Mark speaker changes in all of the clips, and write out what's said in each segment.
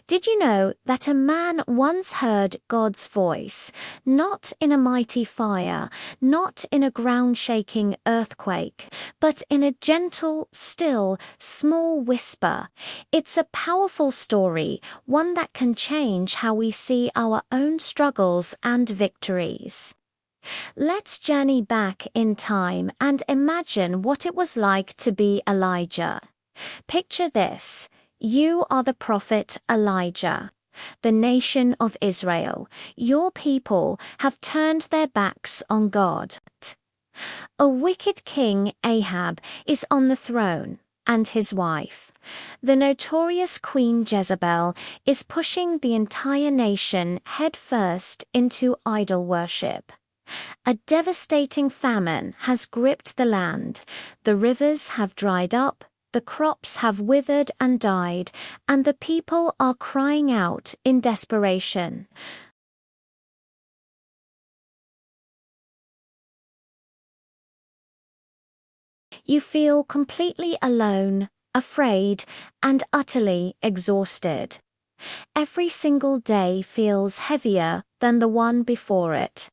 Speaker 1: Did you know that a man once heard God's voice, not in a mighty fire, not in a ground-shaking earthquake, but in a gentle, still, small whisper? It's a powerful story, one that can change how we see our own struggles and victories. Let's journey back in time and imagine what it was like to be Elijah. Picture this. You are the prophet Elijah. The nation of Israel, your people, have turned their backs on God. A wicked king, Ahab, is on the throne, and his wife, the notorious Queen Jezebel, is pushing the entire nation headfirst into idol worship. A devastating famine has gripped the land. The rivers have dried up, the crops have withered and died, and the people are crying out in desperation. You feel completely alone, afraid, and utterly exhausted. Every single day feels heavier than the one before it.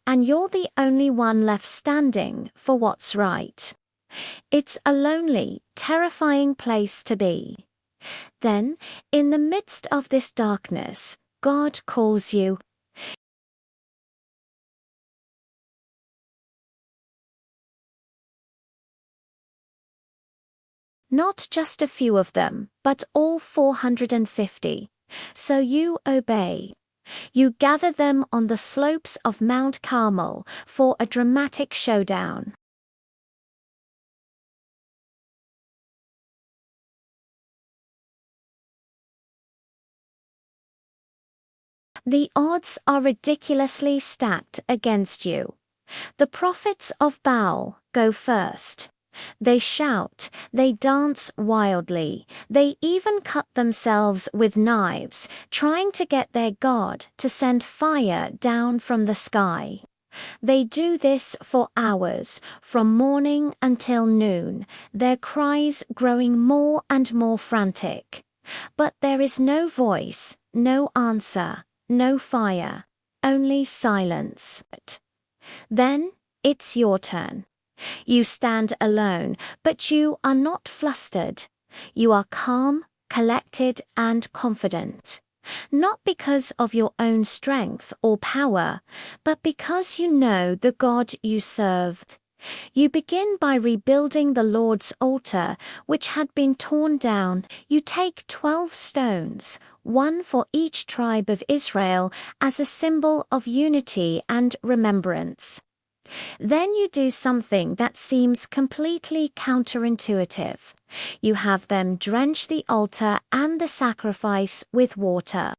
Speaker 1: And you're the only one left standing for what's right. It's a lonely, terrifying place to be. Then, in the midst of this darkness, God calls you. Not just a few of them, but all 450. So you obey. You gather them on the slopes of Mount Carmel for a dramatic showdown. The odds are ridiculously stacked against you. The prophets of Baal go first. They shout, they dance wildly, they even cut themselves with knives, trying to get their god to send fire down from the sky. They do this for hours, from morning until noon, their cries growing more and more frantic. But there is no voice, no answer, no fire, only silence. Then it's your turn. You stand alone, but you are not flustered. You are calm, collected, and confident. Not because of your own strength or power, but because you know the God you served. You begin by rebuilding the Lord's altar, which had been torn down. You take 12 stones, one for each tribe of Israel, as a symbol of unity and remembrance. Then you do something that seems completely counterintuitive. You have them drench the altar and the sacrifice with water.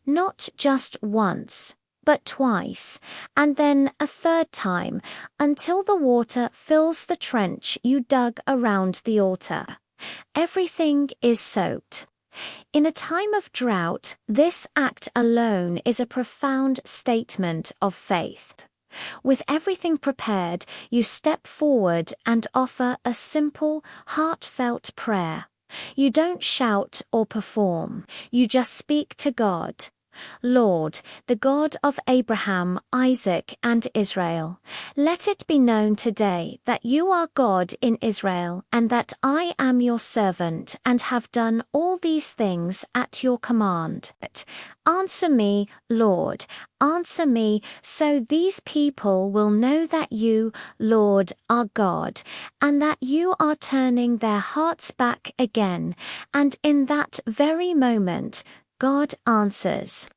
Speaker 1: Not just once, but twice, and then a third time, until the water fills the trench you dug around the altar. Everything is soaked. In a time of drought, this act alone is a profound statement of faith. With everything prepared, you step forward and offer a simple, heartfelt prayer. You don't shout or perform. You just speak to God. Lord, the God of Abraham, Isaac, and Israel, let it be known today that you are God in Israel, and that I am your servant and have done all these things at your command. Answer me, Lord, answer me, so these people will know that you, Lord, are God, and that you are turning their hearts back again. And in that very moment, God answers.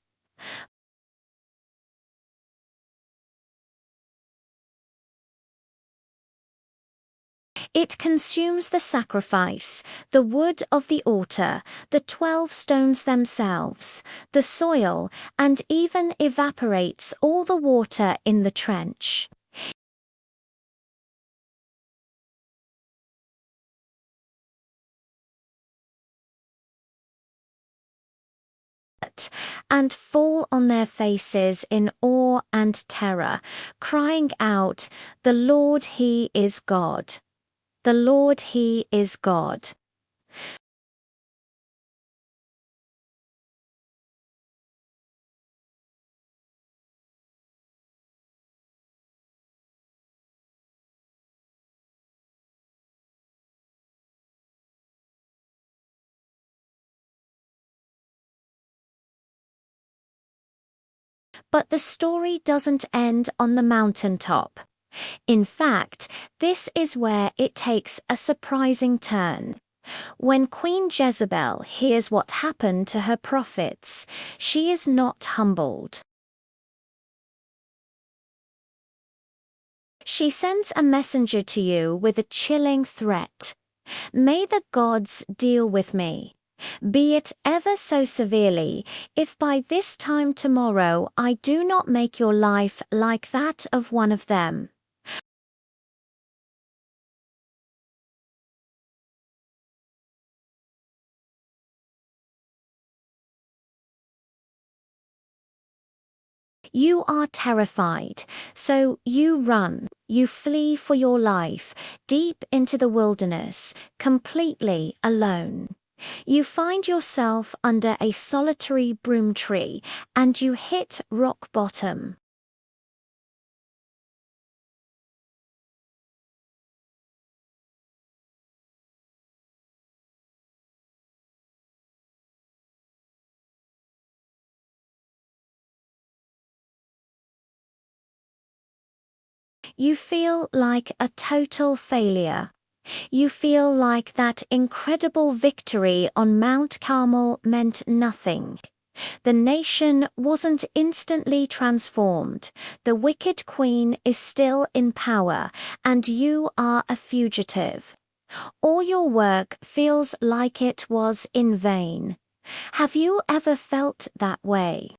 Speaker 1: It consumes the sacrifice, the wood of the altar, the 12 stones themselves, the soil, and even evaporates all the water in the trench. And fall on their faces in awe and terror, crying out, "The Lord, He is God." The Lord, He is God. But the story doesn't end on the mountaintop. In fact, this is where it takes a surprising turn. When Queen Jezebel hears what happened to her prophets, she is not humbled. She sends a messenger to you with a chilling threat. May the gods deal with me, be it ever so severely, if by this time tomorrow I do not make your life like that of one of them. You are terrified, so you run, you flee for your life, deep into the wilderness, completely alone. You find yourself under a solitary broom tree, and you hit rock bottom. You feel like a total failure. You feel like that incredible victory on Mount Carmel meant nothing. The nation wasn't instantly transformed. The wicked queen is still in power, and you are a fugitive. All your work feels like it was in vain. Have you ever felt that way?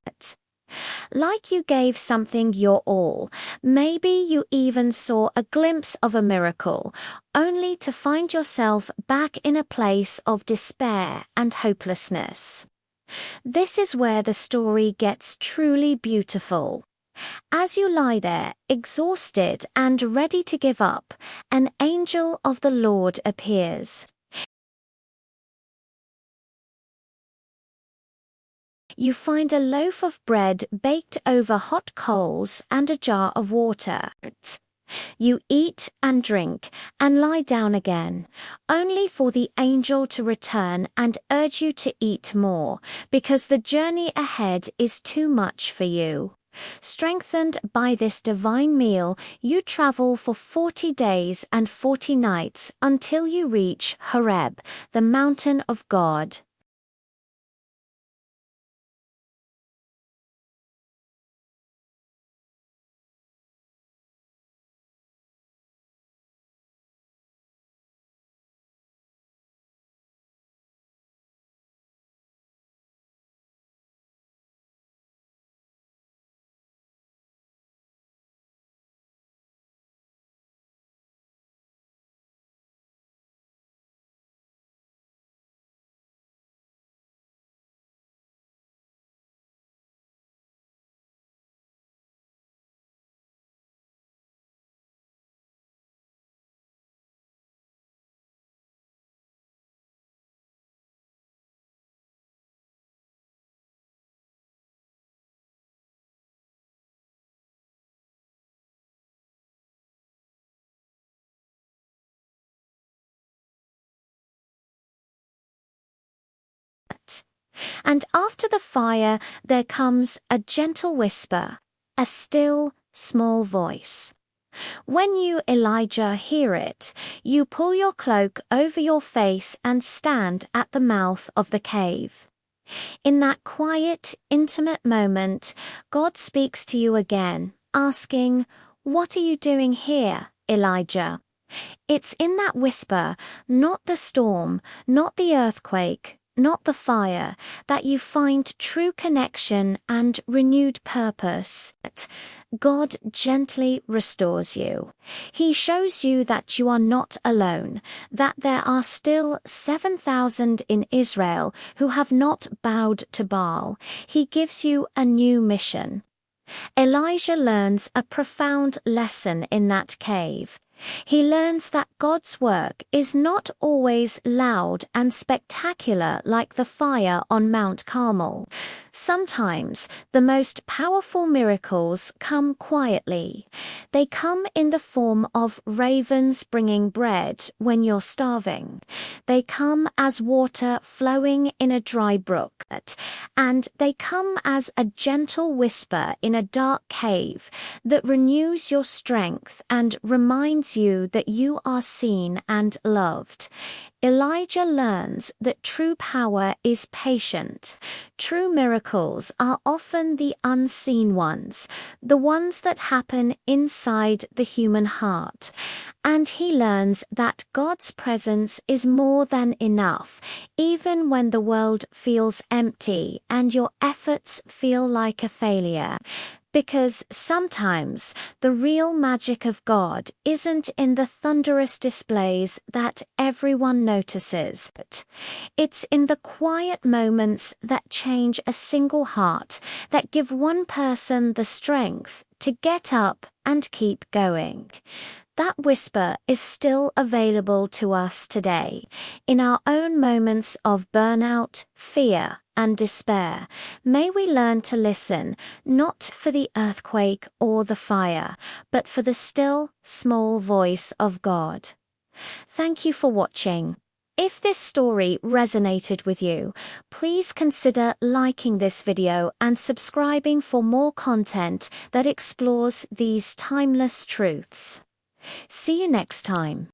Speaker 1: Like you gave something your all, maybe you even saw a glimpse of a miracle, only to find yourself back in a place of despair and hopelessness. This is where the story gets truly beautiful. As you lie there, exhausted and ready to give up, an angel of the Lord appears. You find a loaf of bread baked over hot coals and a jar of water. You eat and drink and lie down again, only for the angel to return and urge you to eat more, because the journey ahead is too much for you. Strengthened by this divine meal, you travel for 40 days and 40 nights until you reach Horeb, the mountain of God. And after the fire there comes a gentle whisper, a still, small voice. When you, Elijah, hear it, you pull your cloak over your face and stand at the mouth of the cave. In that quiet, intimate moment, God speaks to you again, asking, "What are you doing here, Elijah?" It's in that whisper, not the storm, not the earthquake, not the fire, that you find true connection and renewed purpose. God gently restores you. He shows you that you are not alone, that there are still 7,000 in Israel who have not bowed to Baal. He gives you a new mission. Elijah learns a profound lesson in that cave. He learns that God's work is not always loud and spectacular like the fire on Mount Carmel. Sometimes the most powerful miracles come quietly. They come in the form of ravens bringing bread when you're starving. They come as water flowing in a dry brook. And they come as a gentle whisper in a dark cave that renews your strength and reminds you that you are seen and loved. Elijah learns that true power is patient. True miracles are often the unseen ones, the ones that happen inside the human heart. And he learns that God's presence is more than enough, even when the world feels empty and your efforts feel like a failure. Because sometimes the real magic of God isn't in the thunderous displays that everyone notices. It's in the quiet moments that change a single heart, that give one person the strength to get up and keep going. That whisper is still available to us today, in our own moments of burnout, fear, and despair. May we learn to listen, not for the earthquake or the fire, but for the still, small voice of God. Thank you for watching. If this story resonated with you, please consider liking this video and subscribing for more content that explores these timeless truths. See you next time.